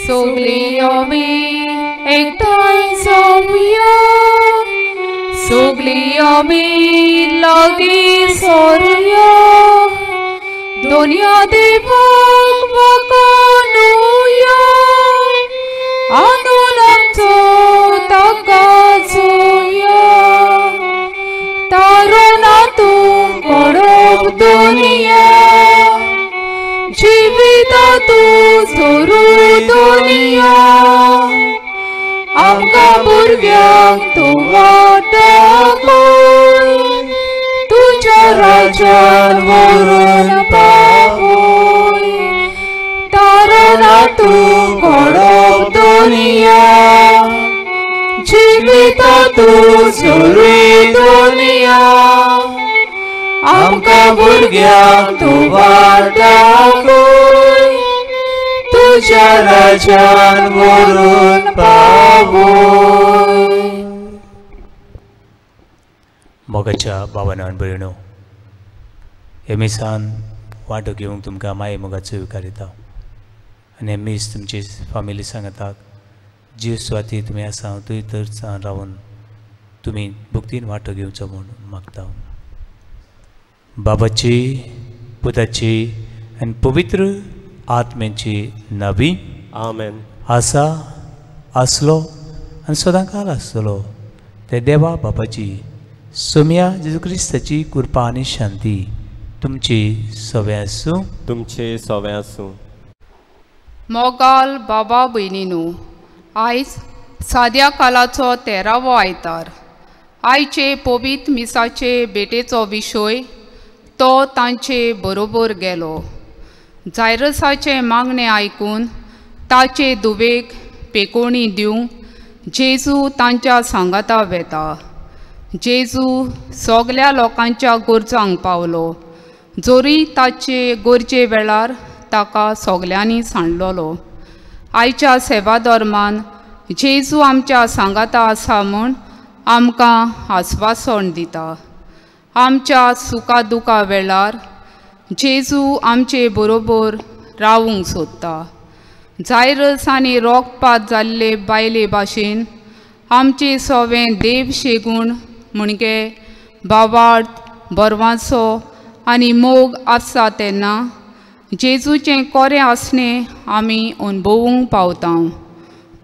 सगळीं आमी एकठांय जावया, सगळीं आमी लागीं सरुया, दोनया देवाक वखणुया, आनून आमचो ताका जोया, तारुणातूं घडप दुनिया, जिवितातूं सोरू दुनिया, आमकां भुरग्यांक तूं वाटय, तुज्या राज्यान व्हरून पावय, तारुणातूं घडप दुनिया, जिवितातूं सोरू दुनिया, आमकां भुरग्यांक तूं वाटय, तुज्या राज्यान व्हरून पावय. मोगाच्या भावनान भयणो, हे मिसान वांटो घेवंक तुमकां माये मोगाचो विकार येता आनी हे मीस तुमची फामिली सांगतात जीव स्वाती तुमी आसा थंय तर रावन तुमी भुक्तीन वांटो घेवचो म्हूण मागता. बाबाची, पुताची आनी पवित्र आत्म्याची नावी आमेन. आसा, आसलो आनी सदांकाळ आसतलो ते देवा बापाची सोम्या जेजू क्रिस्ताची कृपा आनी शांती तुमची सव्या आसूं. तुमचे सवे आसूं. मोगाल बाबा भयणीनो, आयज साद्या कालाचो 13वो आयतार. आयचे पवित्र मिसाचे भेटेचो विशय तो तांचे बरोबर गेलो. जायरसाचे मागणे आयकून ताचे दुवेक पेकोणी दिवंक जेजू तांच्या सांगाता वेता. जेजू सगल्या लोकांच्या गरजांक पावलो, जोरी ताचे गरजे वेळार ताका सगल्यांनी सांडलोलो. आयच्या सेवा धर्मान जेजू आमच्या सांगाता आसा म्हूण आमकां आस्वासन दिता. आमच्या सुखा दुखा वेळार जेजू आमचे बरोबर रावूंक सोदता. जायरस आनी रोगपात जाल्ले बायले भाशेन आमचे सवें देव शेगूण म्हणजे बावार्थ, बरवांसो आनी मोग आसा तेन्ना जेजूचें कोरें आसणें आमी अणभवूंक पावता.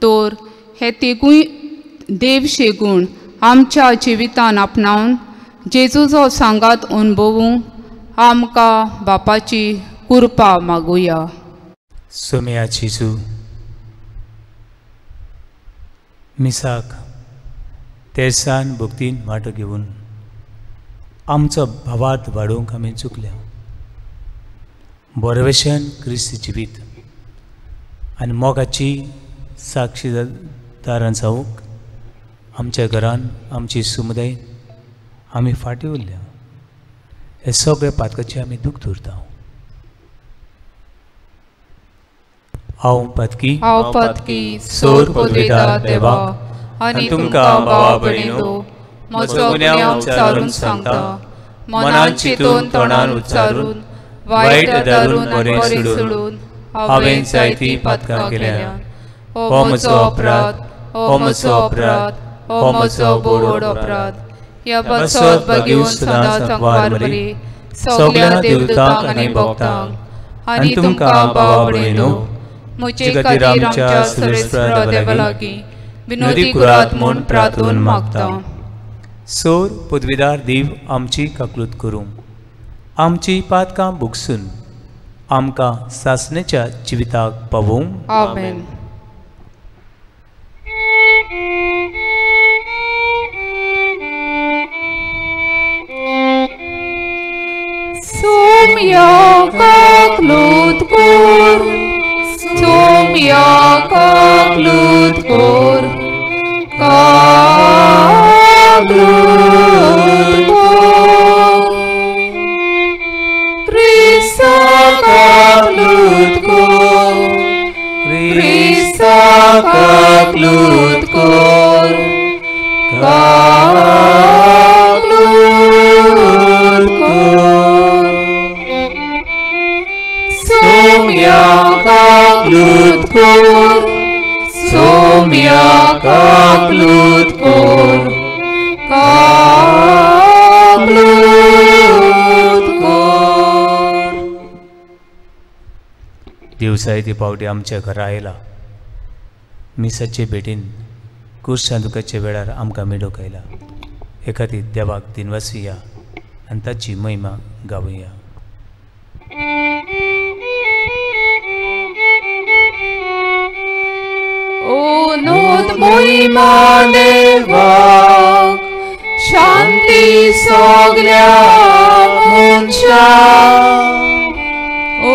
तर हे तिगूय देव शेगूण आमच्या जिवितान आपणावन जेजूचो सांगात अणभवूंक आमकां बापाची कृपा मागुया. सोम्या जेजू मिसाक तेर्सान भक्तीन वांटो घेवन आमचो भावार्थ वाडोवंक आमी चुकल्या. बरे भशेन क्रिस्त जिवीत आनी मोगाची साक्षीदारां जावंक आमच्या घरान आमची समुदाय आमी फाटीं उरल्या. हे सगळे पातकाचे आमी दूख धरता. हांव पत्की सोर पदवीदार देवा आनी तुमकां भावा भयणीनो म्हजो गुन्यांव उच्चारून सांगता. मनान चिंतून तोंडान उच्चारून वायट धरून बरें सोडून हांवें जायतीं पातकां केल्यां. हो म्हजो अपराध, हो म्हजो अपराध, हो म्हजो बोड अपराध. ह्या बसत बगीवन सदांच वार बरी सगल्या देवतांक आनी भक्तांक आनी तुमकां भावा भयणीनो म्हजे खातीर आमच्या सर्वेस्परा देवा लागीं विनोदी करात म्हूण प्रार्थना मागता. सोर पदवीदार देव आमची काकलूत करूं, आमची पातकां भुगसून आमकां सासणेच्या जिविताक पावूं. आमेन. सोम्या काकलूत कोर, सोम्या काकलूत कोर, काकलूत कोर. क्रिस्ता काकलूत कोर, क्रिस्ता काकलूत कोर, काकलूत काकलूत कोर सोम्या काकलूत कोर काकलूत कोर। दिवसाय ती पावटी आमच्या घरा आयला मिसाचे भेटीन कुश दुखाच्या वेळार आमकां मिडोक आयला हे खातीर देवाक दिनवासुया आनी ताची महिमा गावुया। ओ नोद महिमा देवाक शांती सगल्या मनशाक। ओ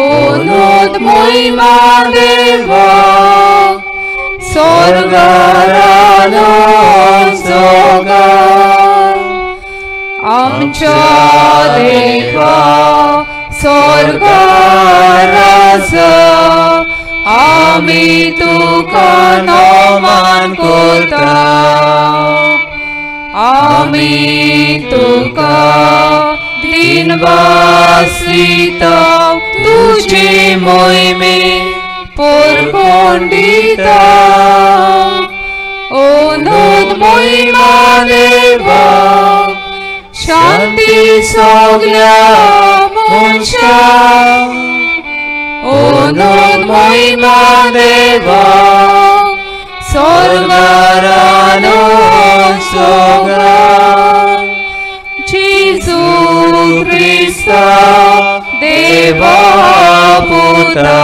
नोद महिमा देवाक स्वर्गारानो जगार। आमच्या देवा स्वर्गार आसा आमी तुका नमन करता। आमी तुका दिनवासिता तुझे मोहिमे परखून दिता। ओ नोद महिमा देवा शांती सगल्या मनशाक। ओ नोद महिमा देवा स्वर्गारानो जगार। जेजू ख्रिस्ता देवा पुता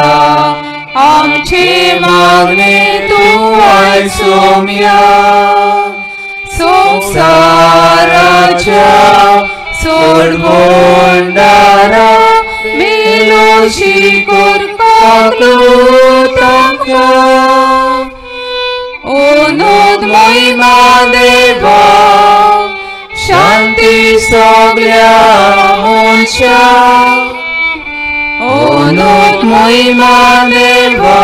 आमचे मागणे तूं आयसोम्या। संसाराच्या सोडवंडारा मेलोशी कोर काकलूतांका। ओ नोद महिमा देवा शांती सगल्या मनशाक। ओ नोद महिमा देवा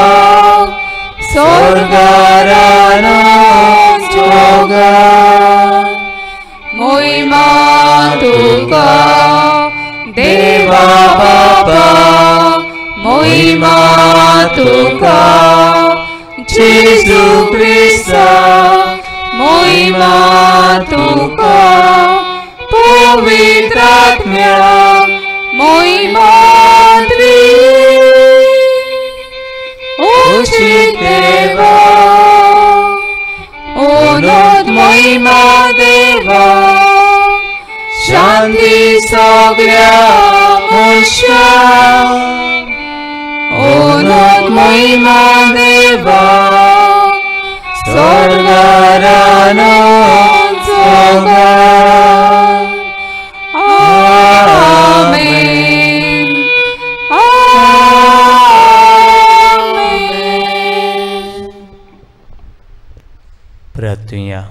स्वर्गारानो जगार। महिमा तुका देवा बापा महिमा तुका जेजू ख्रिस्ता महिमा तुका पवित्र आत्म्या महिमा देवा। ओ नोद महिमा देवा शांती सगल्या मनशाक। ओ नोद महिमा देवा स्वर्गारानो जगार। आमेन आमेन। प्रार्थुया।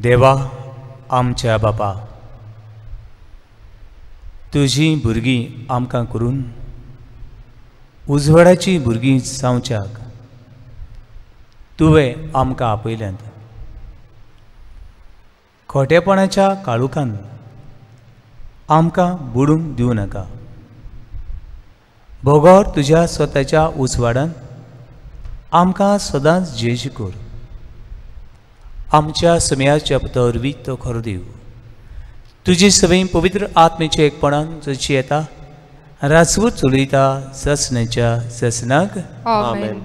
देवा आमच्या बापा तुझी भुरगीं आमकां करून उजवाडाची भुरगीं जावच्याक तुवें आमकां आपयल्यांत। खोटेपणाच्या काळुखांत आमकां बुडूंक दिवं नाका। भोगोर तुज्या स्वताच्या उजवाडान आमकां सदांच जेशी कर। आमच्या समयाच्या पतवरवी तो खरो दिव। तुजी सवय पवित्र आत्मेच्या एकपणान जशी येता राजवूत चलयता ससनाच्या ससनाक आमेन।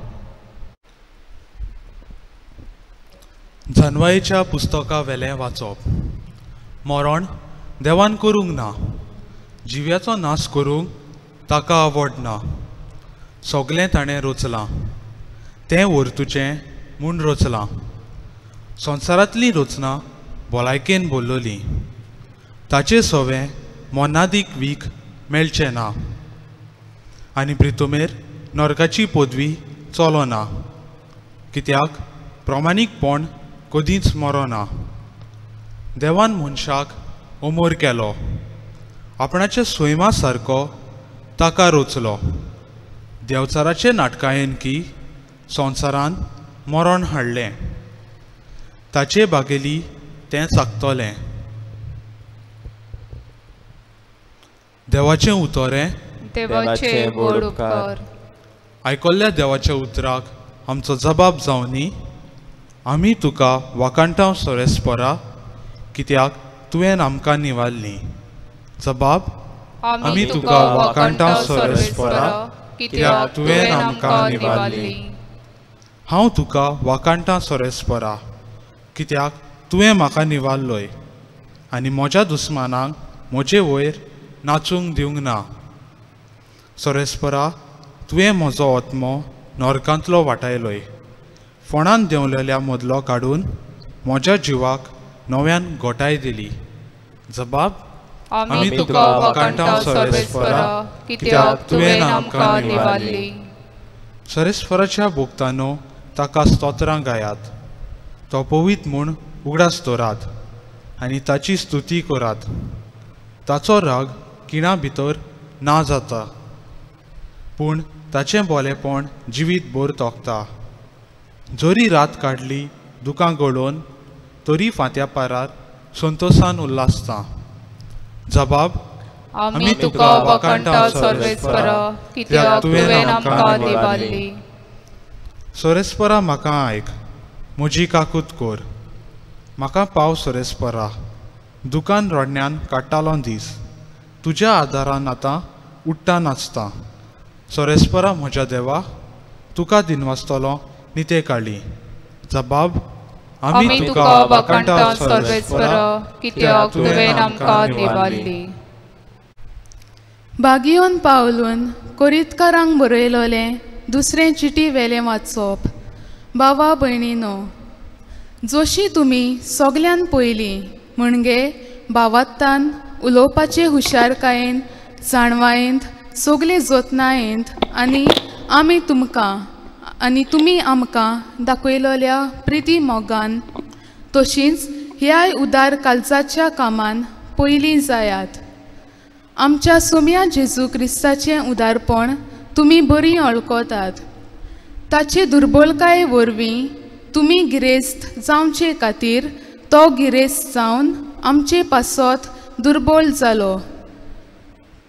जानवायेच्या पुस्तका वेलें वाचप। मरण देवान करूंक ना, जिव्याचो नाश करूंक ताका आवडना। सगळें ताणें रचलां, तें वर्तुचें म्हूण रचलां। संवसारांतली रचना भलायकेन भरलोली, ताचे सवें मोनादीक वीख मेळचें ना। आनी प्रितुमेर नरकाची पदवी चलोना, कित्याक प्रमाणीकपण कधीच मरोना। देवान मनशाक अमर केलो, आपणाच्या स्वयमा सारको ताका रचलो। देवचाराचे नाटकायेन की संवसारान मरण हाडलें, ताचे बागेली तें सांगतलें. देवाचें उतोरें. देवाचे व्हड उपकार. आयकल्ल्या देवाच्या उतराक आमचो जबाब जावनी. आमी तुका वाकाणटाव सोरेस्परा, कित्याक तुवें आमकां निवाल्ली. जबाब. आमी तुका वाकाणटाव सोरेस्परा, कित्याक तुवें आमकां निवाल्ली. हांव तुका वाकाणटां सोरेस्परा, कित्याक तुवें म्हाका निवाल्लोय आनी म्हज्या दुस्मानांक म्हजे वयर नाचूंक दिवंक ना. सोरेस्परा, तुवें म्हजो ओत्मो नरकांतलो वाटायलोय. फोंडान देंवलेल्या मदलो काडून म्हज्या जिवाक नव्यान घोटाय दिली. जबाब. आमी तुका वाकाणटाव सोरेस्परा, कित्याक तुवें आमकां निवाल्ली. सोरेस्पराच्या भोगतानो ताका स्तोत्रां गायात. तो पवित्र म्हूण उगडास दवरात आनी ताची स्तुती करात. ताचो राग किणा भितर ना जाता, पूण ताचें बोलेपण जिवीत भर तोखता. जोरी रात काडली दुकां गळोवन, तरी फांत्या पारार संतोशान उल्हासता. जबाब. आमी तुका वाकाणटाव सोरेस्परा, कित्याक तुवें आमकां निवाल्ली. सोरेस्परा, म्हाका आयक, म्हजी काकूत कोर. म्हाका पाव सोरेस्परा, दुकान रोडण्यान काडटालो दीस. तुज्या आदारान आतां उट्टा नाचता. सोरेस्परा, म्हज्या देवा, तुका दिनवासतलो निते काळी. जबाब. आमी तुका वाकाणटाव सोरेस्परा, कित्याक तुवें आमकां निवाल्ली. बागयोन पावलून कोरीतकारांक बरयलोलें दुसरें चिटी वेलें वाचप. भावा भयणीनो, जोशी तुमी सगल्यान पयलीं म्हणजे भावात्तान उलोवपाचे हुशारकायेन, जाणवायेंत, सगले जतनायेंत आनी आमी तुमकां आनी तुमी आमकां दाखयलोल्या प्रिती मोगान, तशींच ह्याय उदार काळजाच्या कामान पयलीं जायात. आमच्या सोम्या जेजू क्रिस्ताचें उदारपण तुमी बरी वळखतात. ताचे दुर्बळकाये वरवीं तुमी गिरेस्त जावचे खातीर तो गिरेस्त जावन आमचे पासत दुर्बळ जालो.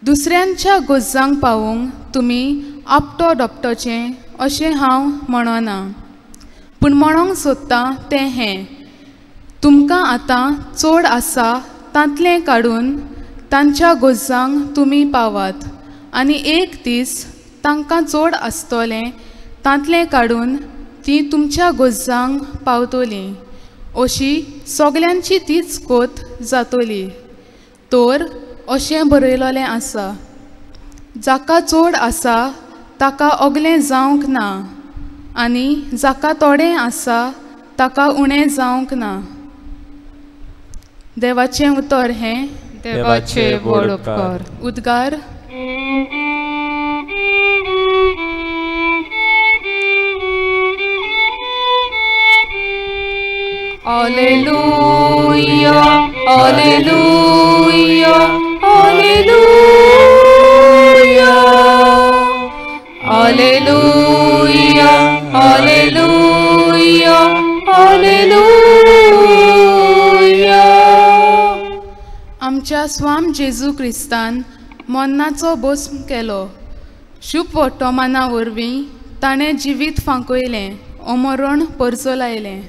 दुसऱ्यांच्या गोजांक पावूंक तुमी आपटो डोपटोचें अशें हांव म्हणना, पूण म्हणोंक सोदतां तें हें: तुमकां आतां चड आसा तांतलें काडून तांच्या गोजांक तुमी पावात, आनी एक दीस तांकां चड आसतलें तांतलें काडून तीं तुमच्या गोजांक पावतलीं. अशी सगल्यांची तीच कोत जातली. तर अशें बरयलोलें आसा: जाका चड आसा ताका ओगलें जावंक ना, आनी जाका थोडें आसा ताका उणें जावंक ना. देवाचें उतर हें. देवाचे व्हड उपकार. उद्गार. Alleluia, Alleluia, Alleluia, Alleluia, Alleluia, Alleluia. आमच्या स्वाम जेजू क्रिस्तान मोन्नाचो भस्म केलो. शुभ वर्तमाना वरवीं ताणें जिवीत फांकयलें, अमरण परजो लायलें.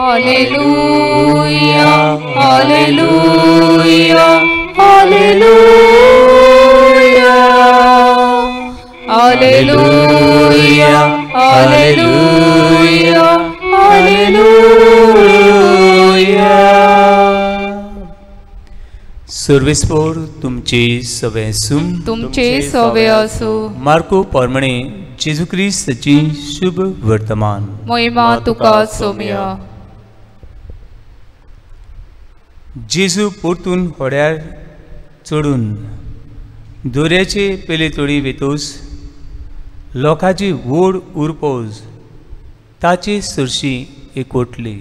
Alleluia, Alleluia, Alleluia, Alleluia, Alleluia, Alleluia. सर्वेस्पोर तुमचे सवे सूम, तुमचे सवे असो. मार्को पोरमणे जेजू क्रिस्ताची शुभ वर्तमान. महिमा तुका सोम्या. जेजू परतून होड्यार चडून दोऱ्याचे पेले तोडी वेतोस लोकांची व्हड उरपोज ताची सरशी एकवटली.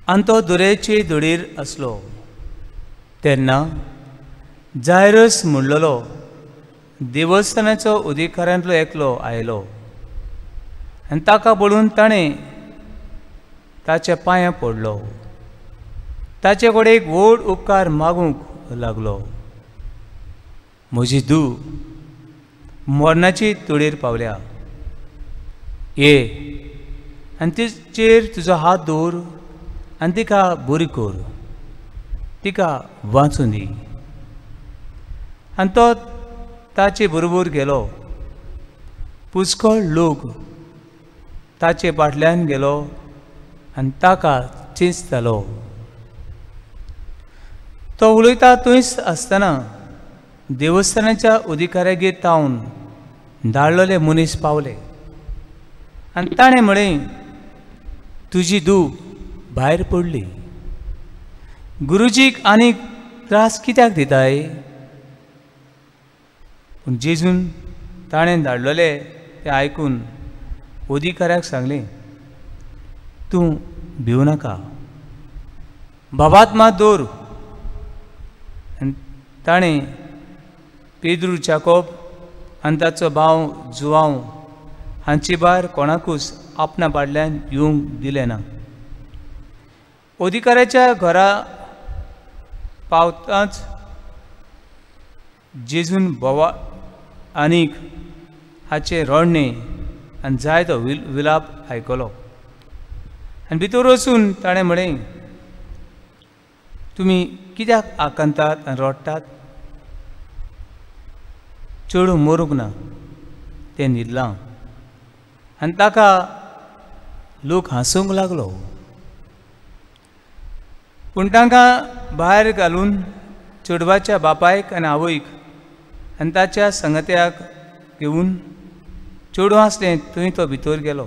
आनी तो दोऱ्याचे दोडेर आसलो तेन्ना जायरस म्हणलोलो देवस्थानाचो अधिकाऱ्यांतलो एकलो आयलो आनी ताका पळोवन ताणें ताच्या पांयां पडलो, ताचे कडेन एक व्हड उपकार मागूंक लागलो. म्हजी धूव मरणाची तोडेर पावल्या, ये आनी तिचेर तुजो हात दवर आनी तिका बरी कर, तिका वाचून दी. आनी तो ताचे बरोबर गेलो. पुष्कळ लोक ताचे फाटल्यान गेलो आनी ताका चिंततालो. तो उलयता थंयच आसतना देवस्थानाच्या अधिकाऱ्यागेर तावन धाडलेले मनीस पावले आनी ताणें म्हळें, तुजी धूव भायर पडली. गुरुजीक आनीक त्रास कित्याक दिताय? पूण जेजून ताणें धाडलेले तें आयकून अधिकाऱ्याक सांगलें, तूं भिवू नाका, बाबात मात दवर. आनी ताणें पेद्रू, जाकोब आनी ताचो भाव जुवांव हांचे भायर कोणाकूच आपणा फाटल्यान येवंक दिलें ना. अधिकाऱ्याच्या घरा पावताच जेजून बोवा आनीक हाचे रडणे आनी जायतो विलाप आयकलो. आनी भितर वचून ताणें म्हळें, तुमी कित्याक आकांतात आनी रडटात? चेडूं मरूंक ना, तें न्हिदलां. आनी ताका लोक हांसूंक लागलो. पूण तांकां भायर घालून चेडवाच्या बापायक आनी आवयक आनी ताच्या संगत्याक घेवन चेडूं आसलें थंय तो भितर गेलो.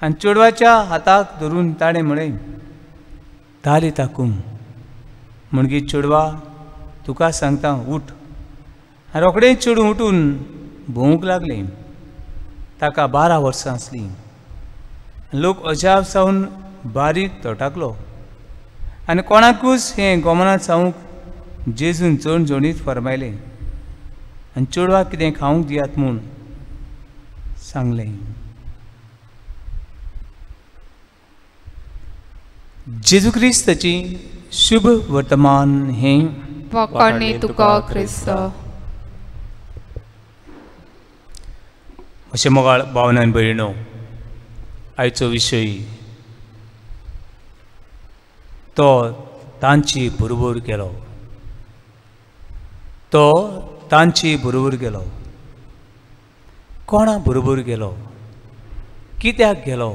आनी चेडवाच्या हाताक धरून ताणें म्हळें, तालिता कुम, म्हणगी चेडवा तुका सांगता उठ. आनी रोखडेंच चेडूं उठून भोंवूंक लागलें. ताका 12 वर्सां आसलीं. लोक अजाप जावन बारीक तोटाकलो आनी कोणाकूच हें गोमनांत जावंक जेजून जोणजोणीत फरमायलें आनी चेडवाक कितें खावंक दियात म्हूण सांगलें. जेजू क्रिस्ताची शुभ वर्तमान हें वखाणी तुका क्रिस्त. अशें मोगाळ भावनान भयणो, आयचो विशय तो तांची बरोबर गेलो. तो तांची बरोबर गेलो. कोणा बरोबर गेलो? कित्याक गेलो?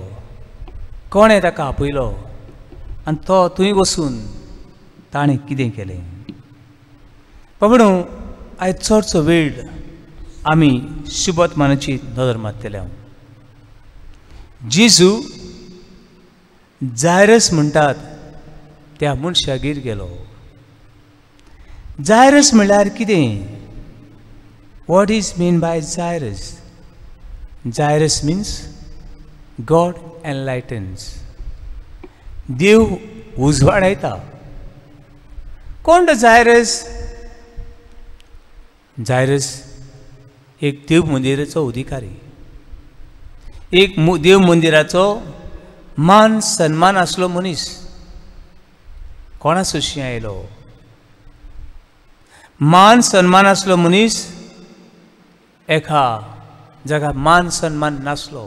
कोणें ताका आपयलो? आनी तो थंय वचून ताणें कितें केलें? बाबडो, आयज चडसो वेळ आमी शुभवर्तमानाची नदर मारतले. जेजू जायरस म्हणटात त्या मनशागेर गेलो. जायरस म्हणल्यार कितें? What is mean by Jairus? Jairus means God enlightens. देव उजवाडायता. कोण तो जायरस? जायरस एक देव मंदिराचो अधिकारी, एक देव मंदिराचो मान सन्मान आसलो मनीस. कोणा सोशी आयलो? मान सन्मान आसलो मनीस एका जागा मान सन्मान नासलो,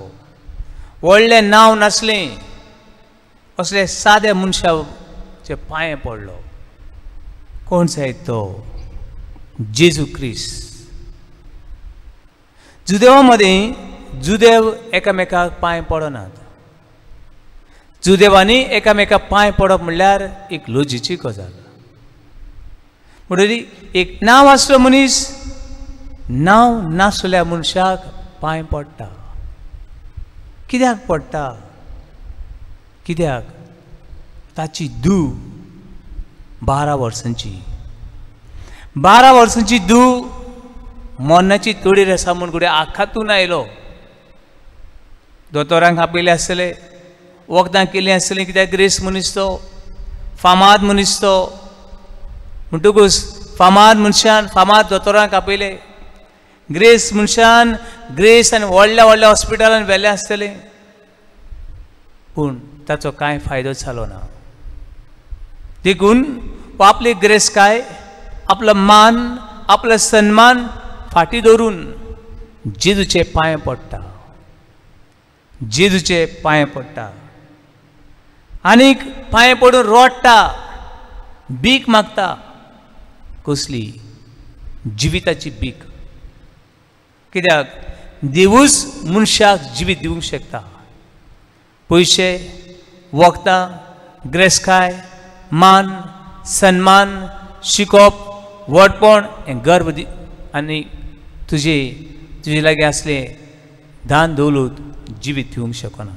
व्हडलें नांव नासलें, असले सादे मनशाचे पांये पडलो. कोण जाय तो? जेजू क्रिस्त. जुदेवामध्ये जुदेव एकामेकाक पांय पडनात. जुदेवांनी एकामेकाक पांय पडप म्हणल्यार एक लजेची गजाल. म्हणटरी एक नांव आसलो मनीस नांव नासल्या मनशाक पांय पडटा. कित्याक पडटा? कित्याक? ताची धूव 12 वर्सांची. 12 वर्सांची धूव मरणाची तोडीर आसा म्हूण कुडे आखातून आयलो. दोतोरांक आपयले आसतले, वखदां केलीं आसतलीं, कित्याक ग्रेस मनीस तो, फामाद मनीस तो. म्हणटकूच फामाद मनशान फामाद दोतोरांक आपयले. ग्रेस मनशान ग्रेस आनी व्हडल्या व्हडल्या हॉस्पिटलांत व्हेल्लें आसतलें, पूण ताचो कांय फायदो जालो ना. देखून आपली ग्रेस काय, आपलो मान, आपलो सन्मान फाटी दवरून जेजूचे पांय पडटा, जेजूचे पांय पडटा आनीक पांय पडून रोडटा, भीक मागता. कसली? जिविताची भीक. कित्याक देवूच मनशाक जिवीत दिवंक शकता. पयशे, वखदां, ग्रेसकाय, मान, सन्मान, शिकोप, व्हडपण हें गर्व आनी तुजे लागीं असले दान दौलत जिवीत दिवंक शकना.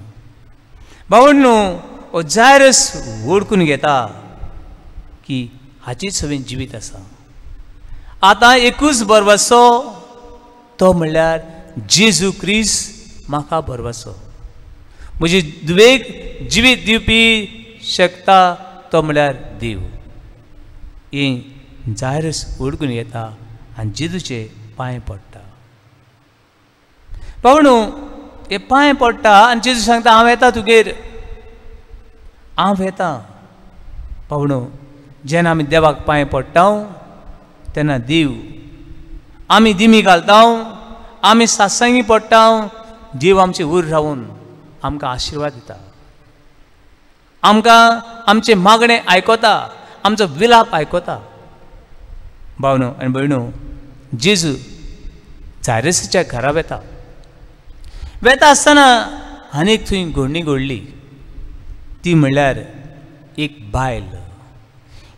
भावंडो, हो जायरस वळखून घेता की हाची सगळें जिवीत आसा. आतां एकूच भरवसो तो म्हणल्यार जेजू क्रिस्त म्हाका भरवसो. म्हजी दुवेक जिवीत दिवपी शकता तो म्हणल्यार देव. हें जायरस वळखून घेता आनी जेजूचे पांय पडटा. पावणू, हे पांय पडटा आनी जेजू सांगता हांव येता तुगेर, हांव येता. पावणू, जेन्ना आमी देवाक पांय पडटा तेन्ना देव, आमी दिमी घालता, आमी सासंगी पडटा, देव आमचे उर रावून आमकां आशिर्वाद दिता. आमकां आमचे मागणें आयकता, आमचो विलाप आयकता. भावनो आनी भयणो, जेजू जायरसाच्या घरा वेता. वेता आसतना आनीक थंय घडणी घडली. ती म्हणल्यार एक बायल.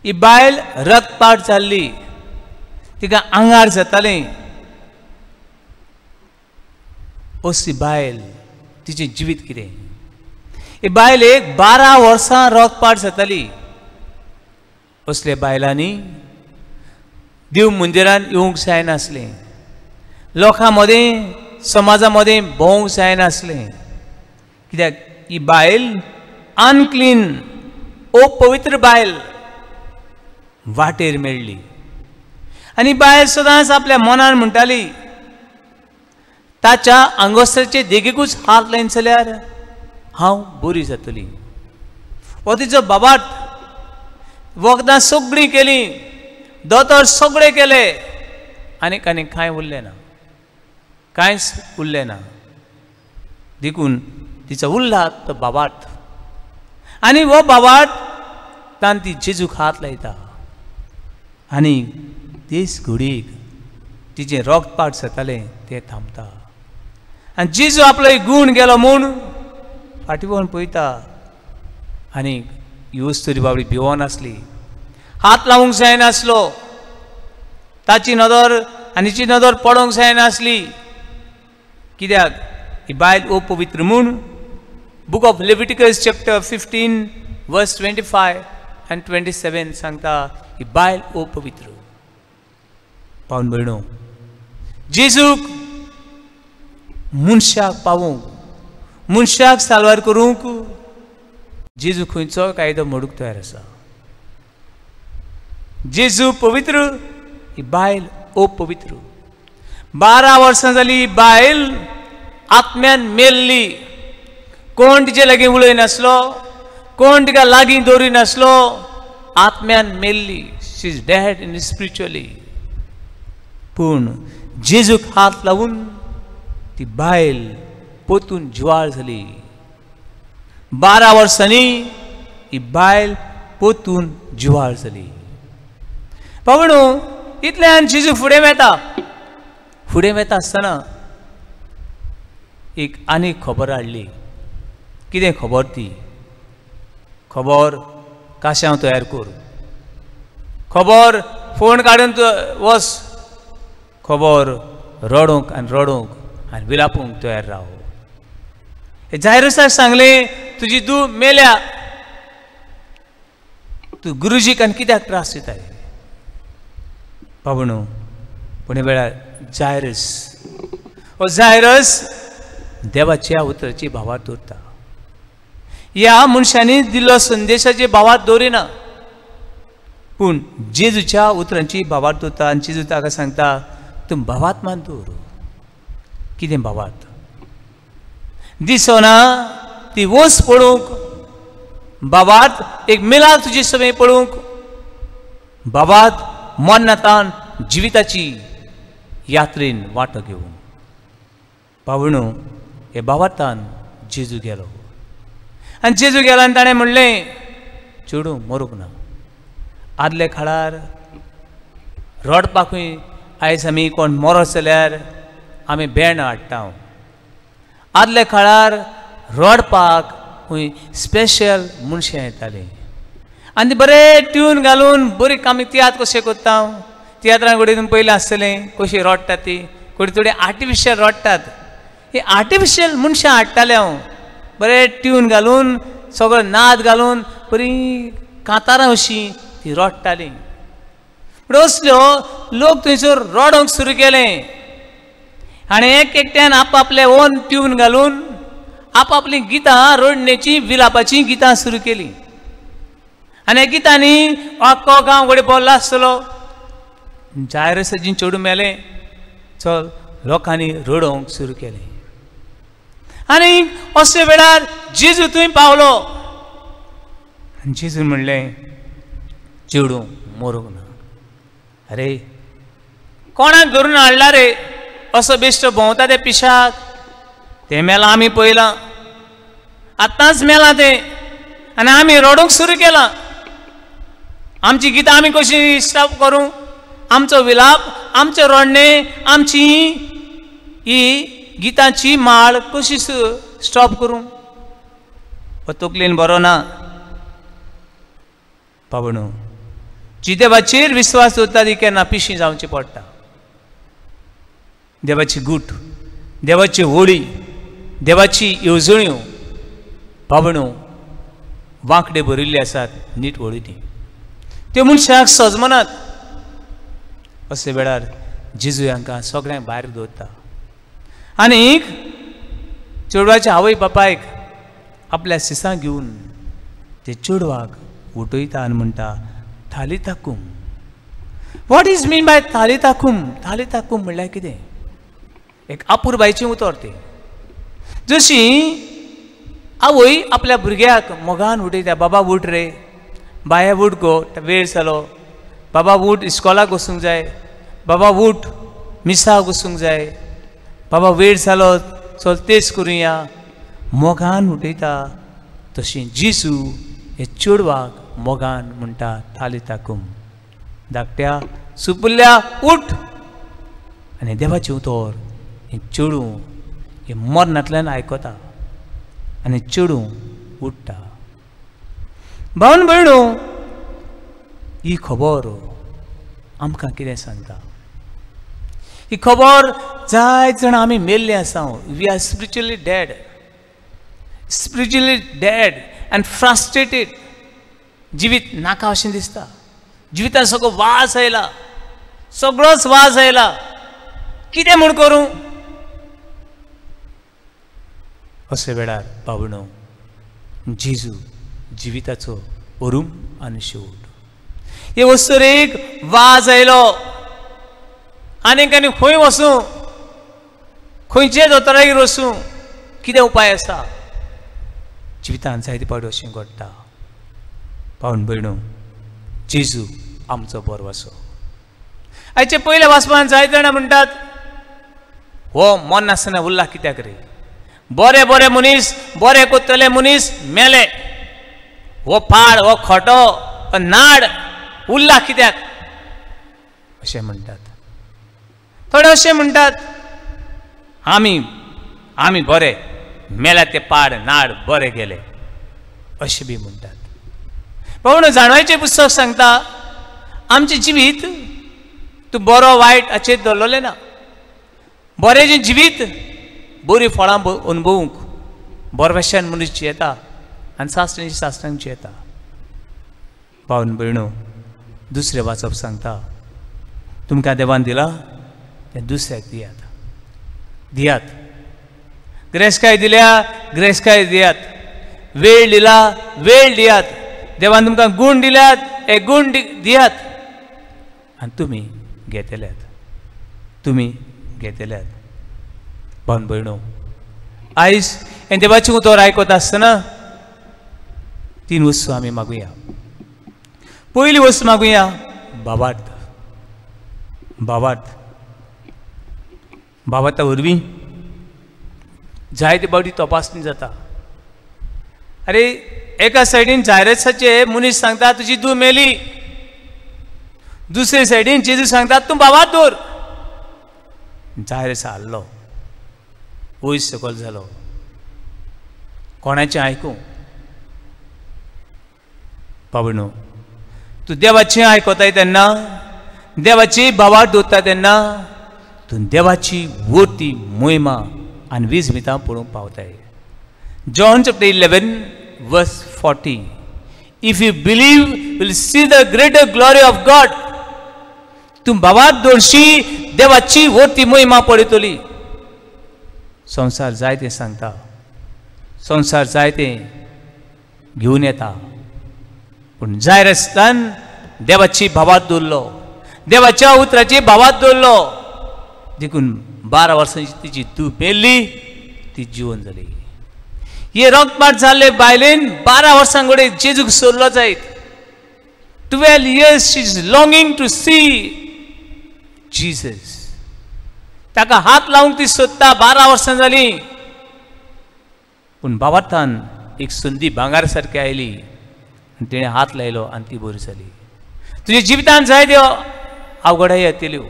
ही बायल रक्तपात जाल्ली, तिका आंगार जातालें. असली बायल, तिचें जिवीत कितें? ही बायलेक 12 वर्सां रक्तपात जाताली. असले बायलांनी देव मंदिरांत येवंक जायनासलें, लोकां मदें समाजा मदें भोवंक जायनासलें. कित्याक ही बायल अनक्लीन, अपवित्र बायल वाटेर मेळ्ळी. आनी बायल सदांच आपल्या मनान म्हणटाली, ताच्या आंगोस्त्राचे देगेकूच हात लायन जाल्यार हांव बरी जातली. हो तिचो बाबाट. वखदां सगळीं केलीं, दोतोर सगळे केले, आनीक कांय उरलें ना, कांयच उरलें ना. देखून तिचो उरला तो बाबाट. आनी हो बाबाट तान ती जेजूक हात लायता. आनी तेच घडीक तिचें रक्तपात जातालें तें थांबता. आनी जेजू आपलो एक गूण गेलो म्हूण फाटी वळून पळयता. आनी ह्योच तरी बाबडी भिवोन आसली, हात लावंक जायनासलो. ताची नदर आनी हिची नदर पडोंक जायनासली. कित्याक ही बायल अपवित्र म्हूण book of Leviticus chapter 15 verse 25 आनी 27 सांगता ही बायल अपवित्र. पावन भयणो, जेजूक मनशाक पावूंक, मनशाक साल्वार करूंक जेजू खंयचो कायदो मोडूंक तयार आसा. जेजू पवित्र, ही बायल अपवित्र. 12 वर्सां जाली ही बायल आत्म्यान मेल्ली. कोण तिचे लागीं उलय नासलो, कोण तिका लागीं दवरी नासलो. आत्म्यान मेल्ली. She is dead in spiritually. पूण जेजूक हात लावून ती बायल पोतून ज्वाळ जाली. 12 वर्सांनी ही बायल पोतून ज्वाळ जाली. पावणो, इतल्यान जेजू फुडें वेता. फुडें वेता आसतना एक आनीक खबर हाडली. कितें खबर ती? खबर काश्यां तयार कर, खबर फोण काडून वच, खबर रडोंक आनी विलापूंक तयार राव. हे जायरसाक सांगलें, तुजी धूव मेल्या, तूं गुरुजीक आनी कित्याक त्रास दिताय? पावणो, पूण हे वेळार जायरस देवाच्या उतराची भावार्थ दवरता. ह्या मनशांनी दिल्लो संदेशाची भावार्थ दवरिना. पूण जेजूच्या उतरांची भावार्थ दोता आनी जेजू ताका सांगता तूं भावात मान दवर. कितें भावात दिसना ती वस पळोवंक, भावात एक मिलाद तुजे सगळें पळोवंक, भावात मरणांतल्यान जिविताची यात्रेन वांटो घेवंक. पावणो हे भावार्थान जेजू गेलो आनी जेजू गेलो आनी ताणें म्हणलें चेडू मरूंक ना. आदले काळार रडपाकूय आयज आमी कोण मरो जाल्यार आमी बँड हाडटा. आदले काळार रडपाक खंय स्पेशल मनशां येतालीं आनी बरें ट्यून घालून बरी आमी तियात्र कशें करता. तियात्रान कडेन पयलें आसतलें कशी रडटात ती, कोणी थोडी आर्टिफिशियल रडटात. ही आर्टिफिशियल मनशां हाडटाले हांव बरें ट्यून घालून सगळो नाद घालून बरी कांतारां अशीं ती रडटालीं. पूण असल्यो लोक थंयसर रडोंक सुरू केलें आनी एक एकट्यान आपआपलें ओन ट्यून घालून आपआपलीं गितां रडणेची विलापाची गितां सुरू केलीं. आनी ह्या गितांनी आख्खो गांव घडये भरलो आसतलो. जायर सजीन चेडूं मेलें चल लोकांनी रडोंक सुरू केलें. आनी असले वेळार जेजू थंय पावलो आनी जेजून म्हणलें चेडूं मरूंक ना. अरे कोणाक धरून हाडला रे असो बेश्टो भोंवता ते पिशाक. ते मेलां आमी पळयलां, आतांच मेलां ते आनी आमी रडोंक सुरू केलां. आमची गितां आमी कशी स्टॉप करूं? आमचो विलाप, आमचें रडणें, आमची ही गितांची माळ कशी स्टॉप करूं? हो तकलेन बरो ना. पावणो जी देवाचेर विश्वास दवरता ती केन्ना पिशी जावची पडटा. देवाची गूट, देवाची होळी, देवाची येवजण्यो पावणो वांकडे भरिल्ले आसात नीट वळीनी. त्यो मनशाक सजमनात. अशे वेळार जेजू हांकां सगळ्यांक भायर दवरता आनीक चेडवाच्या आवय बापायक आपल्या सिसांक घेवन ते चेडवाक उठयता आनी म्हणटा थालिताकुम. वॉट इज मीन बाय थालिताकुम? थालिताकुम म्हणल्यार कितें? एक आपुरबायचें उतर तें. जशी आवय आपल्या भुरग्याक मोगान उठयता, बाबा उठ रे, बाया उठ गो, वेळ जालो, बाबा उठ इस्कॉलाक वचूंक जाय, बाबा उठ मिसाक वचूंक जाय, बाबा वेळ जालो चल तेच करुया, मोगान उठयता. तशी जेजू हे चेडवाक मोगान म्हणटा थालिताकुम. धाकट्या सुपुल्ल्या उठ. आनी देवाचें उतर हें चेडूं हें मरणांतल्यान आयकता आनी चेडूं उठटा. भावन भयणो ही खबर आमकां कितें सांगता? ही खबर जायत जाण आमी मेल्ले आसा. We are spiritually dead and frustrated. जिवीत नाका अशें दिसता. जिवितान सगळो वास आयला, सगळोच वास आयला. कितें म्हूण करूं? अशे वेळार पावणो जेजू जिविताचो ओरूम आनी शेवट. हे वस्तूर एक वाज आयलो आनीक आनी खंय वचूं, खंयचे दोतोरागेर वचूं, कितें उपाय आसा? जिवितांत जायते पावटी अशें घडटा. पावन भयणो जेजू आमचो बरो वासो. आयचे पयले वाचपान जायते जाणां म्हणटात हो मन नासतना उरला कित्याक रे? बरे बरे मनीस, बरे कोत्तले मनीस मेले, हो पाड, हो खोटो, हो नाड उरला कित्याक? अशें म्हणटात. थोडे अशें म्हणटात आमी बरे, मेल्या ते पाड नाड बरे गेले अशें बी म्हणटात. पण जाणवायचें पुस्तक सांगता आमचें जिवीत तूं बरो वायट हाचेर दवरलेलें ना. बरें जें जिवीत बरीं फळां अनुभवूंक बरो भाशेन मनीस जियेता आनी शास्त्रांक जियेता. भावन भयणो दुसरें वाचप सांगता तुमकां देवान दिलां तें दुसऱ्याक दियात. ग्रेस्काय दिल्या ग्रेस्काय दियात. वेळ दिला वेळ दियात. देवान तुमकां गूण दिल्यात हे गूण दियात आनी तुमी घेतल्यात, तुमी घेतल्यात. भावन भयणो, आयज हे देवाची उतर आयकत आसतना 3 वस्तू आमी मागुया. पयली वस्त मागुया भावार्थ. भावार्थ भावार्था वरवीं जायते बावटी तपासणी जाता. अरे एका सायडीन जायरासाचे मनीस सांगता तुजी धूव मेली, दुसरे सायडीन जेजू सांगता तूं भावार्थ दवर. जायरास हाल्लो, वयस सकयल जालो, कोणाचें आयकूं? पावणो, तूं देवाचें आयकताय तेन्ना, देवाची भावार्थ दवरता तेन्ना तूं देवाची वरती मोहिमा आनी विस्मितां पळोवंक पावताय. John chapter 11 verse 40. If you believe, you will see the greater glory of God. तूं भावार्थ दवरशी देवाची वरती मोहिमा पळयतली. संवसार जायते सांगता, संवसार जायते घेवन येता, पूण जायरास्तान देवाची भावार्थ दवरलो, देवाच्या उतराची भावार्थ दवरलो. देखून 12 वर्सांची तिची धूव मेल्ली, ती जिवन जाली. हे रक्तपात जाल्ले बायलेन 12 वर्सां कडेन जेजूक सोदलो जायत. 12 years she is longing to see Jesus. ताका हात लावंक ती सोदता, 12 वर्सां जालीं. पूण भावार्थान एक संदी भांगार सारकी आयली आनी तिणें हात लायलो आनी ती बरी जाली. तुज्या जिवितांत जायत्यो अवघडाई येतल्यो,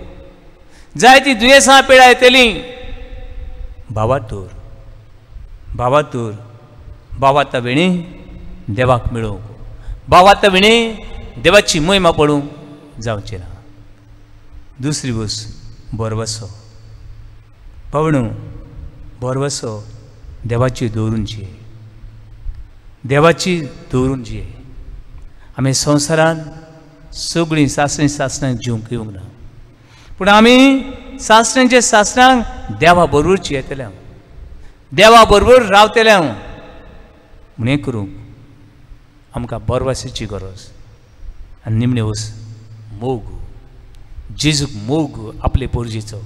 जायतीं दुयेंसां पिडा येतलीं. भावार्थ दवर, भावार्थ दवर. भावार्था विणी देवाक मेळोवंक, भावार्था विणी देवाची मोहिमा पळोवंक जावचें ना. दुसरी वस्त बोरवसो. पावणो, बोरवसो देवाची दवरून जिये, देवाची दवरून जिये. आमी संवसारान सगळीं सासणांक जिवंक येवंक ना, पूण आमी सासणांच्या सासणांक देवा बरोबर जियेतले, देवा बरोबर रावतले. म्हण हें करूंक आमकां बोरवसाची गरज. आनी निमणे वस्त मोग. जेजूक मोग आपले पोरजेचो.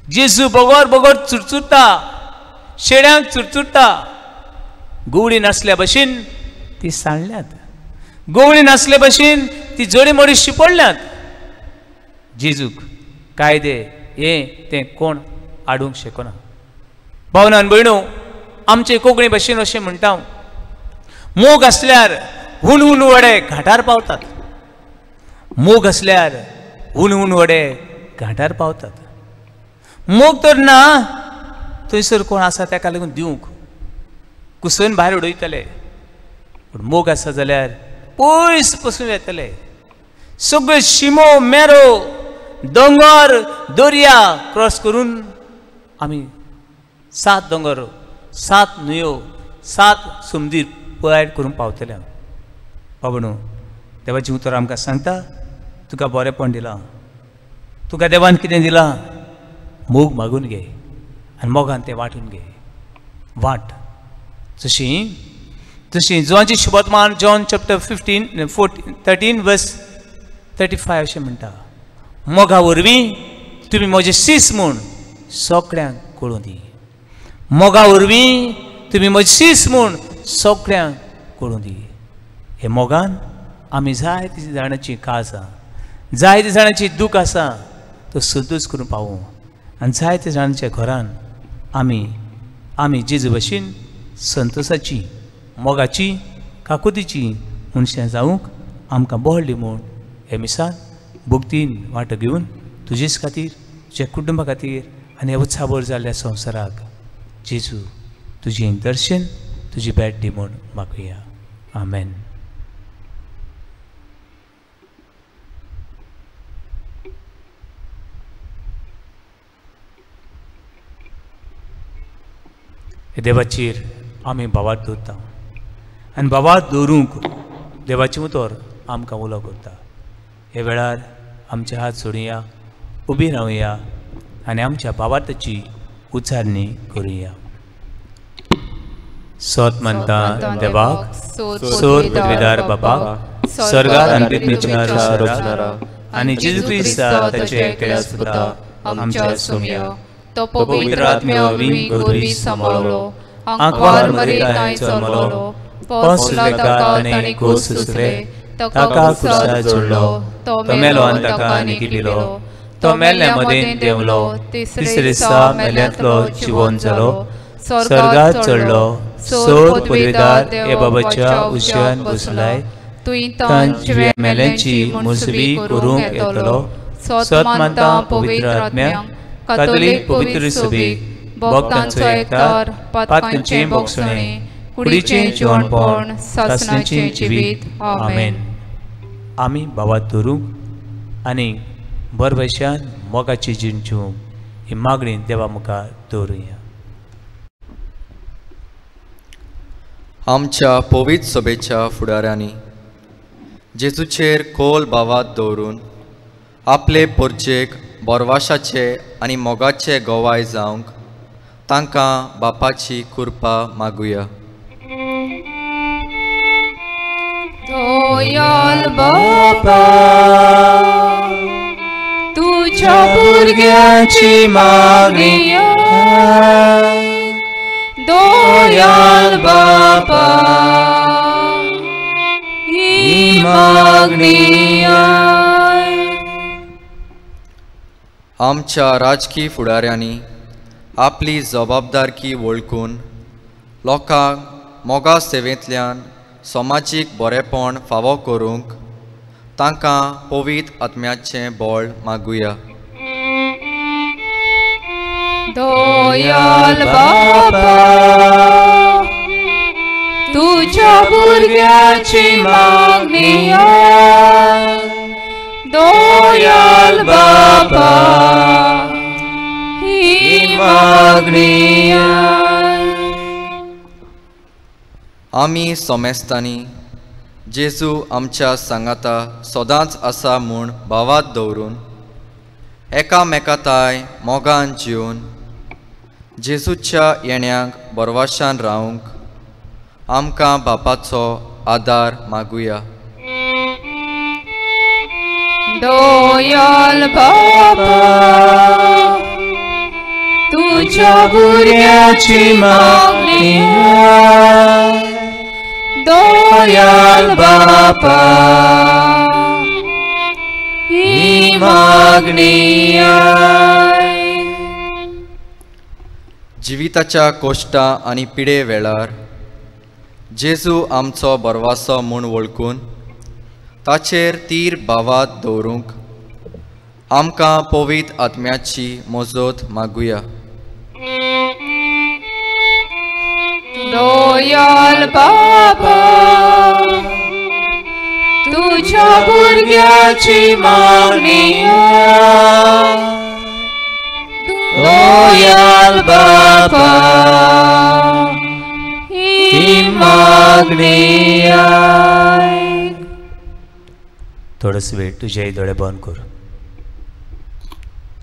जेजू बगोर बगोर चुरचुरता, शेड्यांक चुरचुरता. गवळी नासल्या भशेन ती सांडल्यात, गवळी नासले भशेन ती जोडी मोडी शिपडल्यात. जेजूक कायदे हें तें कोण आडूंक शकना. भावनान भयणो, आमचे कोंकणी भाशेन अशें म्हणटा, मोग आसल्यार हून हून वडे घाटार पावतात. मोग आसल्यार हून हून वडे घाटार पावतात. मोग तर ना, थंयसर कोण आसा ताका लागून दिवंक कुसोवन भायर उडयतले. पूण मोग आसा जाल्यार पयस पसून येतले. सगळे शिमो मेरो दोंगर दर्या क्रॉस करून आमी 7 दोंगर 7 न्हंयो 7 समुद्र पार करून पावतले. पावणो, देवाची उतर आमकां सांगता, तुका बरेंपण दिलां, तुका देवान कितें दिलां, मोग मागून घे आनी मोगान तें वांटून घे. वाट जशी जोनाची शुभवर्तमान जॉन चॅप्टर 13 वर्स 35 अशें म्हणटा, मोगा वरवीं तुमी म्हजे सीस म्हूण सगळ्यांक कळून दी. मोगा वरवीं तुमी म्हजे सीस म्हूण सगळ्यांक कळून दी. हे मोगान आमी जायते जाणांची कास आसा, जायते जाणांची दूख आसा, तो संतोश करून पावूं. आनी जायते जाणांच्या घरान आमी जेजू भशेन संतोशाची, मोगाची, काकुतीची मनशां जावंक आमकां बळ दी म्हूण हे मिसान भक्तीन वांटो घेवन तुजेच खातीर, तुज्या कुटुंबा खातीर आनी ह्या उत्साहभर जाल्ल्या संवसाराक जेजू तुजें दर्शन, तुजी भेट दी म्हूण मागुया. आमेन. हे देवाचेर आमी भावार्थ दवरता आनी भावार्थ दवरूंक देवाची उतर आमकां उलो करता. हे वेळार आमचे हात जोडुया, उबी रावया आनी आमच्या भावार्थाची उच्चारणी करुया. सोत म्हणटा देवाक, सोत पदवीदार बाबाक, स्वर्गात आनी पृथ्वीच्या रचणारा रचणारा आनी जेजू क्रिस्ता ताचे एकट्याच पुता आमच्या सोम्या तो पवित्र आत्म्यावी गोरी सांभाळलो आंकवार मरिताय जल्मलो पोसला ताका ताणी घोस सुचले ताका क्रुसार जोडलो तो मेलो आनी ताका न्हिदिलो तो मेल्ल्या मदें देंवलो तिसरे दिसा मेल्यांतलो जिवंत जालो स्वर्गात चडलो सोर पदवीदार हे बाबाच्या उज्यान बसलाय तुयें जिवे मेल्यांची मुसबी करूंक येतलो सत मानता पवित्र आत्म्याक कातोलीक पवित्र सभेक भक्तांचो एकठार पातकांचे भोगसणे कुडीचें जेवणपण सासणाचें जिवीत आमेन. आमी बाबात दवरूंक आनी बरभशेन मोगाची जिणच्यूंक ही मागणी देवा मुखार दवरुया. आमच्या पवित्र सभेच्या फुडाऱ्यांनी जेजूचेर खोल बावात दवरून आपले पोरचेक बोरवाशाचे आनी मोगाचे गोवाय जावंक तांकां बापाची कृपा मागुया. दोयाल बापा तुझ्या भुरग्याची मागणी दोयाल बापा ही मागणी आमच्या राजकीय फुडाऱ्यांनी आपली जबाबदारकी वळखून लोकांक मोगा सेवेंतल्यान समाजीक बरेपण फावो करूंक तांकां पवित्र आत्म्याचें बळ मागुया. दोयाल बापा तुझ्या भुरग्याची मागणी दोयाल बापा ही मागणी आमी सोमेस्तांनी जेजू आमच्या सांगाता सदांच आसा म्हूण भावात दवरून एकामेकाताय मोगान जिवन जेजूच्या येण्याक बरवाशान रावंक आमकां बापाचो आदार मागुया. दोयाल बापा तुझ्या भुरग्याची मागणी दोयाल बापा ही मागणी जिविताच्या कोश्टां आनी पिडे वेळार जेजू आमचो बरवासो म्हूण वळखून ताचेर तीर बावात दवरूंक आमकां पवित्र आत्म्याची मोजत मागुया. दोयाल बापा तुझ्या भुरग्याची मागणी दोयाल बापा ही मागणी थोडस वेळ तुझेय दोळे बंद कर.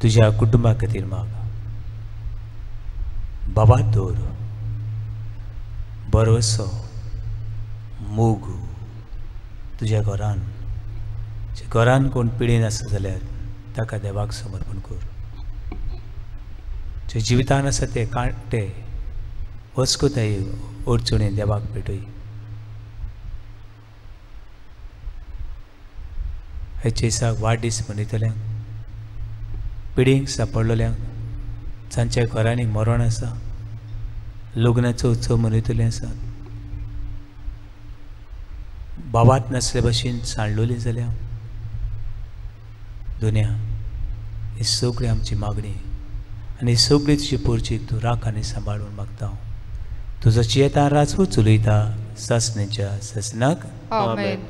तुझ्या कुटुंबा खातीर माग. बाबा दवर बरोसो मोग तुझ्या घरान कोण पिडीन आसा जाल्यार ताका देवाक समर्पण कर. जे जिवितान आसा ते कांटे वस्कुताय अडचणी देवाक पेटय. हेचे दिसाक वाडदीस मनयतल्यांक पिडींक सांपडलेल्यांक जांच्या घरांनी मरण आसा लग्नाचो उत्सव मनयतले आसात बाबात नासले भाशेन सांडलोली जाल्या दुनिया ही सगळी आमची मागणी आनी सगळी तुजी पोरचीक तूं राख आनी सांबाळून मागता. तुजो चेता राजवू चलयता सासणेच्या ससनाक आमेन.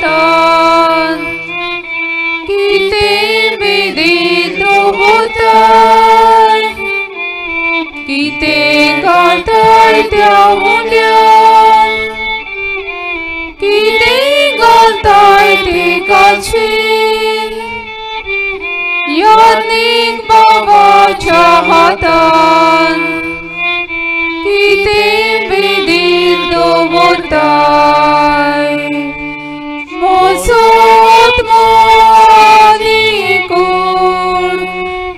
हातान किते विधी दवरताय किते घालताय त्या हुंड्यान किते घालताय ते काची याज्ञिक बाबाच्या हातान किते विधी दवरताय म्हजो आत्मा आनी कूड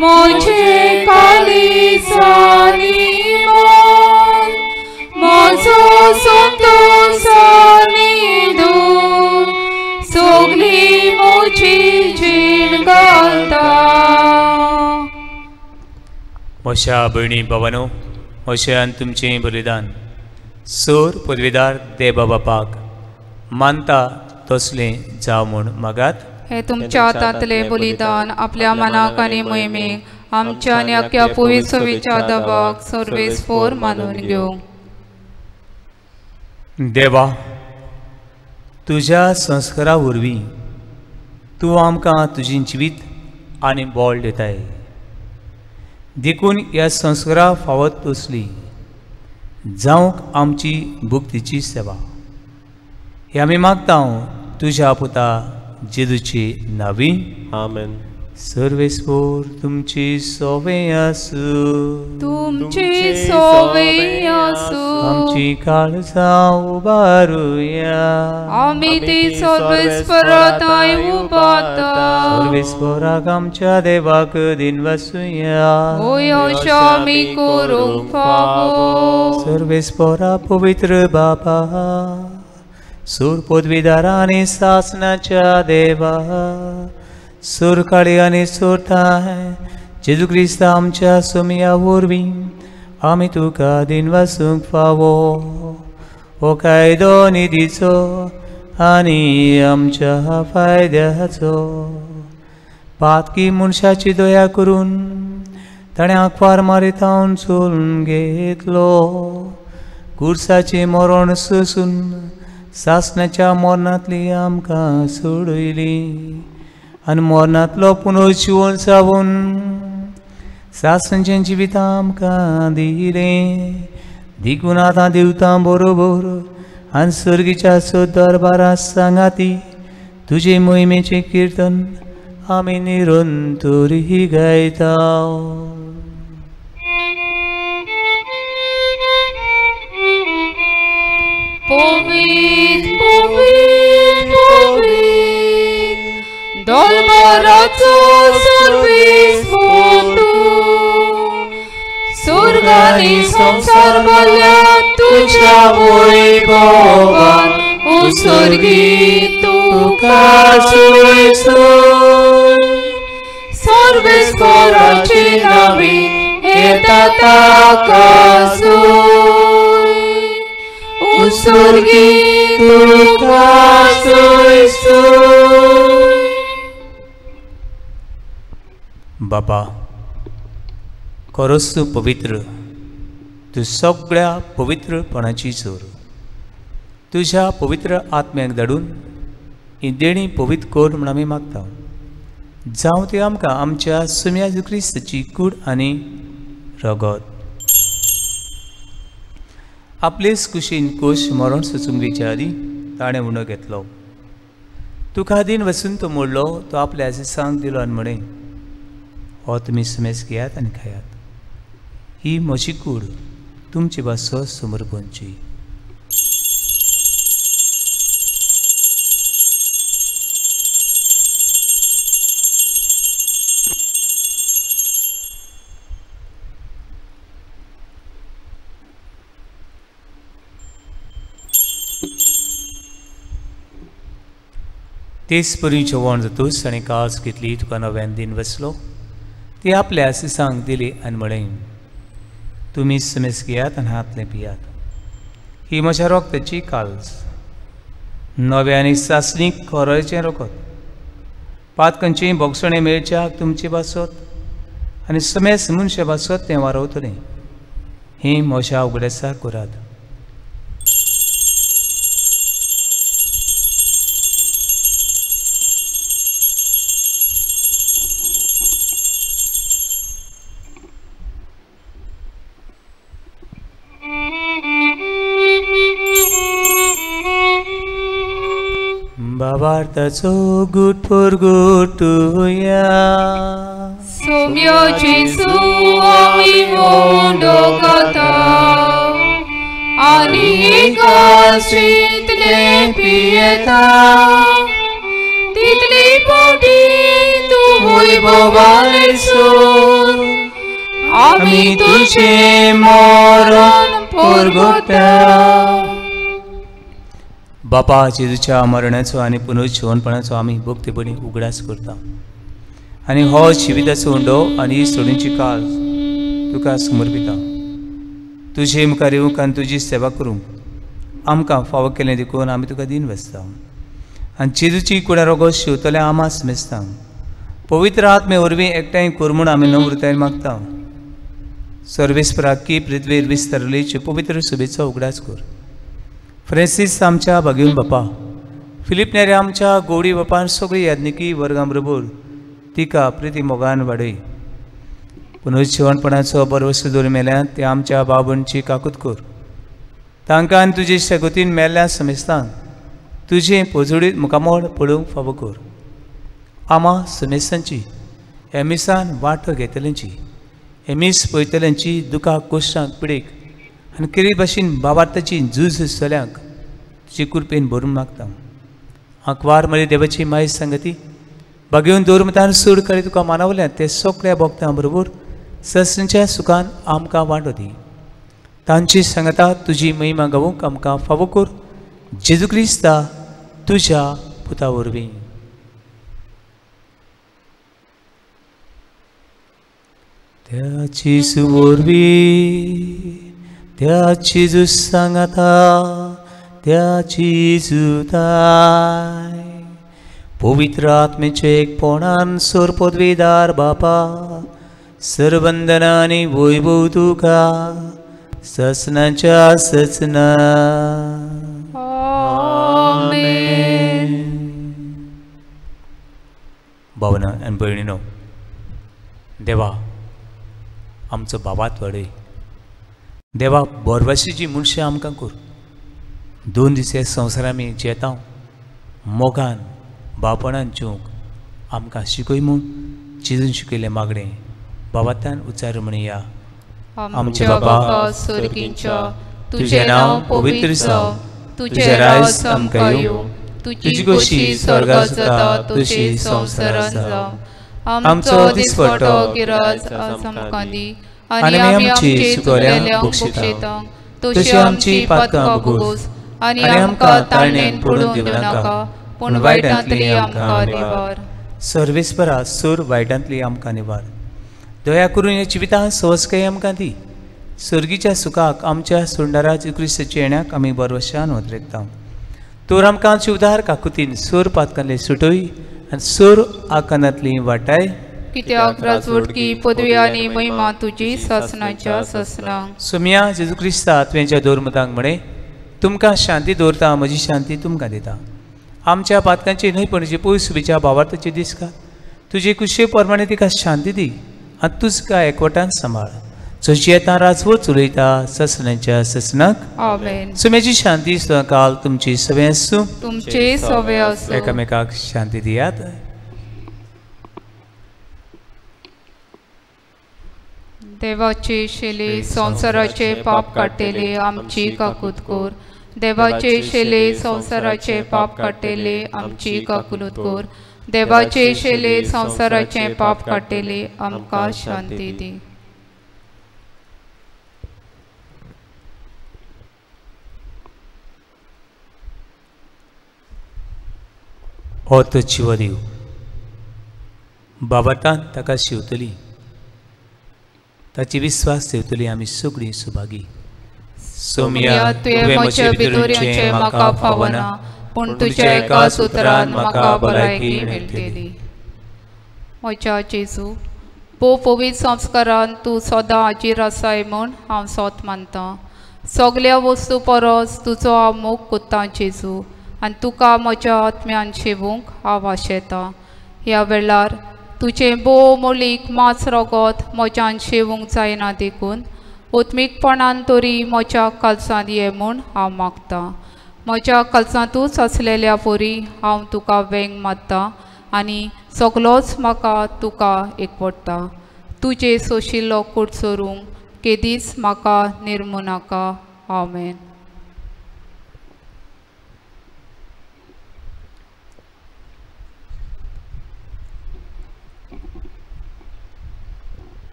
म्हजे काळीजानी मन म्हजो संतोष आनी दूख सगळी म्हजी जीण घालता. म्हज्या भयणी भावांनो, अशें तुमचें बलिदान सोर पदवीदार देवा बापाक मानता तसलें जावं म्हूण मागात. हे तुमच्या हातांतले बलिदान आपल्या मनाक आनी मोहिमेक आमच्या आनी अख्ख्या पवित्र सवेच्या दबाक सर्वेस्फोर मानून घेवं. देवा, तुज्या संस्कारा वरवीं तूं आमकां तुजें जिवीत आनी बोळ दिताय. देखून ह्या संस्कारा फावत तसली जावंक आमची भक्तीची सेवा हे आमी मागता तुज्या पुता जेजूची नांवी. आमेन. सर्वेस्फोर तुमची सोवें आसूं, तुमची सोवें आसूं, आमची काळजां उबारुया, आमी ती सर्वेस्पराताय उबारता. सर्वेस्पराक आमच्या देवाक दिन वसूया, होय अशें आमी करूंक फावो. सर्वेस्परा पवित्र बाबा, सूर पदवीदारा आनी सासणाच्या देवा, सूर काळी आनी सोरताय जेजू क्रिस्त आमच्या सोमया वरवीं आमी तुका दिन वासूंक फावो. हो कायदो निधीचो आनी आमच्या फायद्याचो पातकी मनशाची दया करून ताणें आंकवार मारितावन चोरून घेतलो. गुरसाचें मरण सोसून सासणाच्या मरणांतली आमकां सोडयली आनी मरणांतलो पुनर्जीवन जावन सासणाचें जिवीत आमकां दिलें. देखून आतां देवतां बरोबर आनी सर्गीच्या दरबारांत सांगाती तुजे मोहिमेचें किर्तन आमी निरंतरी गायता. पवित्र पवित्र पवित्र दरबाराचो सर्वेस्फोर स्वर्ग आनी संसार भरल्या तुज्या वैभवान उत्सर्गीत तुका सर्वेस्फोराची नांवी येता ताका उत्सर्गीत तुका बाबा, खरोच तूं पवित्र, तूं सगळ्या पवित्रपणाची चोर. तुज्या पवित्र आत्म्याक धाडून ही देणी पवित्र कर म्हूण आमी मागता. जावं ती आमकां आमच्या सुम्या जेजू क्रिस्ताची कूड आनी रगत आपलेच कुशीन कोश मरण सोसूंक वेच्या आदी ताणें उणो घेतलो. तुका दिन वचून तो मोडलो, तो आपल्या आजिसांक दिलो आनी म्हणे, हो तुमी सुमेस घेयात आनी खायात. ही म्हजी कूड तुमची भासो समर्पणची. तेच परी जेवण जातूच ताणें कास घेतली, तुका नव्यान दिन वचलो. ती आपल्या आसिसांक दिली आनी म्हळें, तुमी समेस घेयात आनी हातलें पियात. ही म्हज्या रोगताची काळज, नव्या आनी सासणीक खोरयचें रोखत. पातकांची बोगसणें मेळच्याक तुमची भासत आनी समेस मनशे भासत तें वारवतलें. ही म्हज्या उगड्यासा करात. भावार्थाचो गुट परगटुया सौम्य जेजू आमी मोंडोगाता आनी एकाशीतले पियेता तितली पोटी तू वैभवालेसून आमी तुझे मरण परगटा बापा जेजूच्या मरणाचो आनी पुनरुज्जीवनपणाचो आमी भक्तीपणी उगडास करता आनी हो जिविताचो उंडो आनी सोडूंची काळ तुका समर्पिता तुजे मुखार येवंक आनी तुजी सेवा करूंक आमकां फावो केलें देखून आमी तुका दिन वेचता आनी जेजूची कुडार रोगो शिवतले आमां मेजता पवित्र आत्मे वरवीं एकठांय कर म्हूण आमी नम्रतायेन मागता सर्वेस्पराक की पृथ्वीर विस्तारलेचे पवित्र सुबेचो उगडास कर फ्रांसीस आमच्या भाग्यवन बापा फिलीप नेरे आमच्या गोडी बापान सगळी याज्ञिकी वर्गां बरोबर तिका प्रिती मोगान वाडय पुनरुज्जीवनपणाचो बरवसो दवर मेल्यात ते आमच्या बाबणची काकूत कर तांकां आनी तुजे शेगोतीन मेल्ल्या समेस्तांक तुजें पोजोडीत मुखामोळ पळोवंक फावो कर आमां समेस्तांची एमिसान वांटो घेतल्यांची एमीस पळयतल्यांची दुखां कोश्टांक पिडेक आनी केरी भाशेन भावार्थाची झूज चल्यांक तुजे कृपेन भरून मागता आंकवार मरे देवाची माय सांगती भाग्यवन दौरमतान सूड करी तुका मानवल्यात ते सगळ्या भक्तां बरोबर ससणच्या सुखान आमकां वांटो दी तांची सांगता तुजी महिमा गावूंक आमकां फावो कर जेजू क्रिस्ता तुज्या पुता वरवीं त्याची सुवरवीं त्याची जू सांगता त्याची जुताय पवित्र आत्मेचे एकपणान सोर पदवीदार बापा सरवंदना आनी वैभव तुका ससनाच्या ससना भावना आनी भयणीनो देवा आमचो बाबात वाडय देवा बरवाशीची मनशां आमकां कर 2 दीस ह्या संवसारांत आमी जेता मोगान बापणान जिवंक आमकां शिकय म्हूण चिजून शिकयलें मागणें बाबातान उच्चार म्हणया आमचे बाबा स्वर्गींच्या तुझे नाव पवित्र जावं तुझे राज आमकां येवं तुझी खोशी स्वर्गांत जाता तशी संवसारांत जावं आमचो दिसपट्टो गिराज आज आमकां दी आनी आमी आमची चुकयल्यांक बक्षिता तशी आमची पातकां बगोस आनी आमकां ताळणेन पडूंक दिवं नाका पूण वायटांतली आमकां निवार सर्वेस्परा सोर वायटांतली आमकां निवार दया करून ह्या जिवितांत सहजकाय आमकां दी सर्गीच्या सुखाक आमच्या सोंडारा क्रिस्ताच्या येण्याक आमी बरवशान वतलेकता तोर आमकां जीवदार काकुतीन सोर पातकांतले सुटोय आनी सोर आकांतांतली वाटाय कित्याक राजवटकी पदवी आनी महिमा तुजी ससनाच्या ससनांक सुम्या जेजू क्रिस्ता तुवेंच्या दोरमतांक म्हणे तुमकां शांती दवरता म्हजी शांती तुमकां दिता आमच्या पातकांची न्हयपणीची पयस सुबेच्या भावार्थाची दीस का तुजे कुशे प्रमाणे तिका शांती दी आनी तुजका एकवटान सांबाळ जशी येता राजवट चलयता ससनाच्या ससनाक आमेन सुम्याची शांती सदांकाल तुमची सवय आसूं तुमचे सवय आसूं एकामेकाक शांती दियात देवाचे शेले संसाराचे पाप काडटेले आमची काकूत कोर देवाचे शेले संसाराचे पाप काडटेले आमची काकुलत कोर देवाचे शेले संसाराचे पाप काडटेले आमकां शांती दी हो तो जिव दिव बाबातान ताका शिवतली ताची विश्वास ठेवतली आमी सगळीं सुभागी सोम्या तुवें म्हजे भितोऱ्यांचे म्हाका फावना पूण तुज्या एका सुत्रान म्हाका भलायकी मेळटली म्हज्या जेजू भोव पवित्र संस्कारान तूं सदां हाजीर आसाय म्हूण हांव सोत मानतां सगळ्या वस्तू परस तुजो हांव मोग कोत्तां जेजू आनी तुका म्हज्या आत्म्यान शेवूंक हांव आशेतां ह्या वेळार तुजें भोव मोलीक माच रगत म्हज्यान शेवूंक जायना देखून ओत्मीकपणान तरी म्हज्या कालसांत ये म्हूण हांव मागतां म्हज्या कलसांतूच आसलेल्या पोरी हांव तुका वेंग मारतां आनी सगलोच म्हाका तुका एकवटता. तुजे सोशिल्लो कूड चोरूंक केदीच म्हाका निर्मू नाका. आमेन.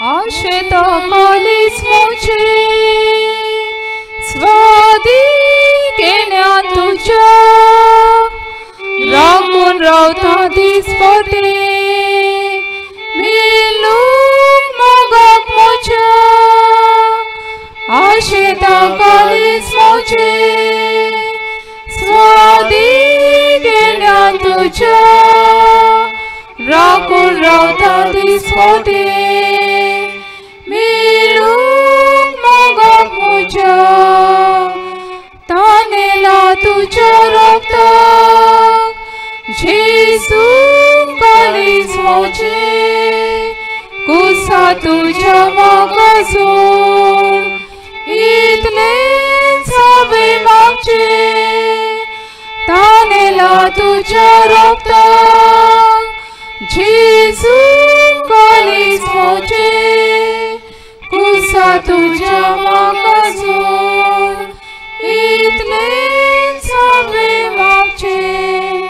आशेता कालीच मोचे स्वादी केल्या तुझ्या राखून रावता दिसपटे मिलून मोगाक मोच्या. आशेता कालीच मोचे स्वादी केल्या तुझ्या राखून रावता दिसपटे मिलून मोगाक मोच्या. तानेला तुझ्या रोगताक जेजू कालीच मोचे कुसा तुझ्या मोगाचून इतलेच हांवें मागचें. तानेला तुझ्या रोगताक जेजू कालीच मोचे कुसा तुझ्या मोगाचून इतलेच हांवें मागचें.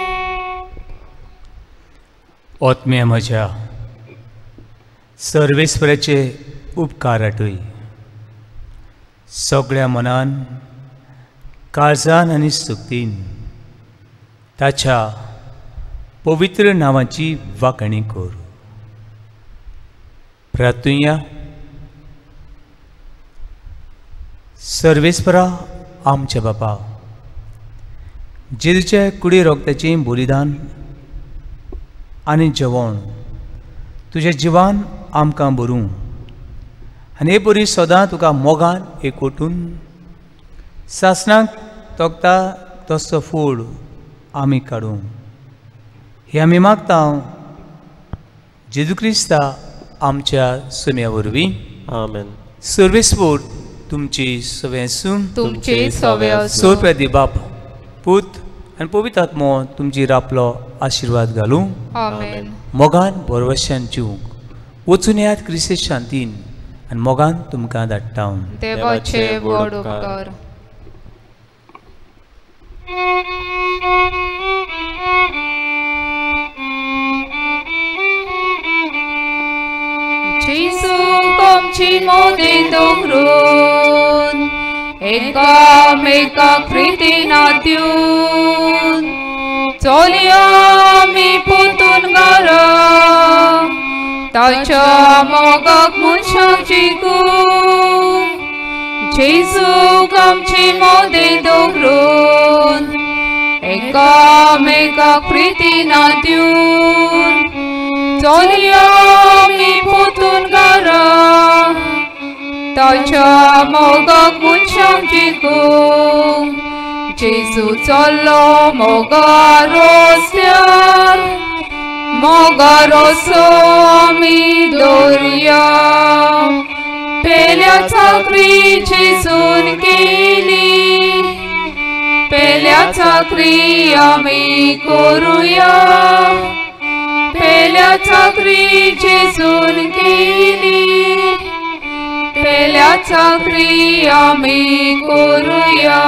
ओतम्या म्हज्या सर्वेस्पराचे उपकार आठय. सगळ्या मनान काळजान आनी सुक्तीन ताच्या पवित्र नांवाची वाखणी कर. प्रार्थुया. सर्वेस्परा आमच्या बापा, जेजूच्या कुडी रोगताचें बलिदान आनी जेवण तुज्या जिवान आमकां भरूं आनी हे बरी सदां तुका मोगान एकवटून सासणाक तोखता तसो फूड आमी काडूं. हे आमी मागता जेजू क्रिस्ता आमच्या सुम्या वरवीं. आमेन. सर्वेस्पोर तुमची सवे आसूं. तुमचे सवे आसूं. सोरप्यादी बाप पूत आनी पवित्र आत्मो तुमची रापलो आशिर्वाद घालूं. आमेन. मोगान बरवशान जिवंक वचून येयात क्रिस्ते शांतीन आनी मोगान तुमकां धाडटा. देवाचे व्हड उपकार. जेजूक आमची मोदें दवरून एकामेकाक प्रितीन दिवन चलया आमी पोतून घरा ताच्या मोगाक मनशाक जिखून. जेजूक आमची मोदें दवरून एकामेकाक प्रितीन दिवन चलया आमी पोतून घरा ताच्या मोगाक मनशाक जिखून. जेजू चल्लो मोगा रस्त्यार मोगा रस्तो आमी दवरया. पेल्या चाकरी जेजून केली पेल्या चाकरी आमी करुया. पेल्या चाकरी जेजून केली पेल्या चाकरी आमी करुया.